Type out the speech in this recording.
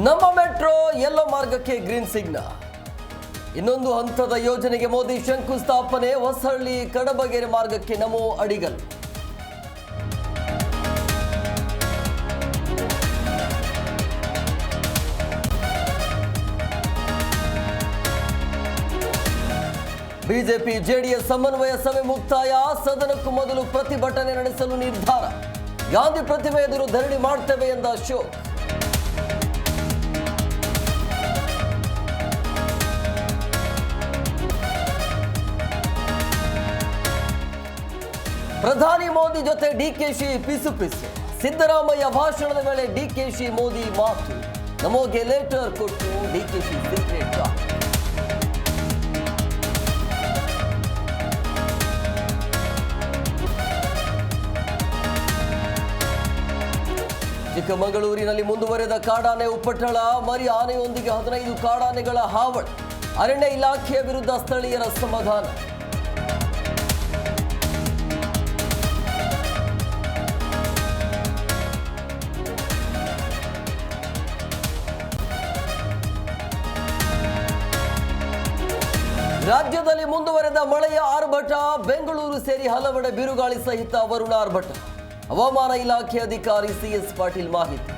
ನಮ್ಮ metro yellow ಮಾರ್ಗಕ್ಕೆ green signal. ಇನ್ನೊಂದು ಹಂತದ ಯೋಜನೆಗೆ ಮೋದಿ ಶಂಕುಸ್ಥಾಪನೆ. ಹೊಸಹಳ್ಳಿ ಕಡಬಗೆರೆ ಮಾರ್ಗಕ್ಕೆ ನಮೋ ಅಡಿಗಲ್. ಬಿಜೆಪಿ ಜೆಡಿಎಸ್ ಸಮನ್ವಯ ಸಭೆ ಮುಕ್ತಾಯ. ಸದನಕ್ಕೂ ಮೊದಲು ಪ್ರತಿಭಟನೆ ನಡೆಸಲು ನಿರ್ಧಾರ. ಗಾಂಧಿ ಪ್ರತಿಮೆ ಎದುರು ಧರಣಿ ಮಾಡ್ತೇವೆ ಎಂದ ಅಶೋಕ್. ಪ್ರಧಾನಿ ಮೋದಿ ಜೊತೆ ಡಿಕೆಶಿ ಪಿಸು. ಸಿದ್ದರಾಮಯ್ಯ ಭಾಷಣದ ವೇಳೆ ಡಿಕೆಶಿ ಮೋದಿ ಮಾತು. ನಮೋಗೆ ಲೆಟರ್ ಕೊಟ್ಟು ಡಿಕೆಶಿ ಸೀಕ್ರೆಟ್ ಟಾಕ್. ಚಿಕ್ಕಮಗಳೂರಿನಲ್ಲಿ ಮುಂದುವರೆದ ಕಾಡಾನೆ ಉಪ್ಪಟಳ. ಮರಿ ಆನೆಯೊಂದಿಗೆ 15 ಕಾಡಾನೆಗಳ ಹಾವಳಿ. ಅರಣ್ಯ ಇಲಾಖೆಯ ವಿರುದ್ಧ ಸ್ಥಳೀಯರ ಅಸಮಾಧಾನ. ರಾಜ್ಯದಲ್ಲಿ ಮುಂದುವರೆದ ಮಳೆಯ ಆರ್ಭಟ. ಬೆಂಗಳೂರು ಸೇರಿ ಹಲವೆಡೆ ಬಿರುಗಾಳಿ ಸಹಿತ ವರುಣ ಆರ್ಭಟ. ಹವಾಮಾನ ಇಲಾಖೆ ಅಧಿಕಾರಿ ಸಿಎಸ್ ಪಾಟೀಲ್ ಮಾಹಿತಿ.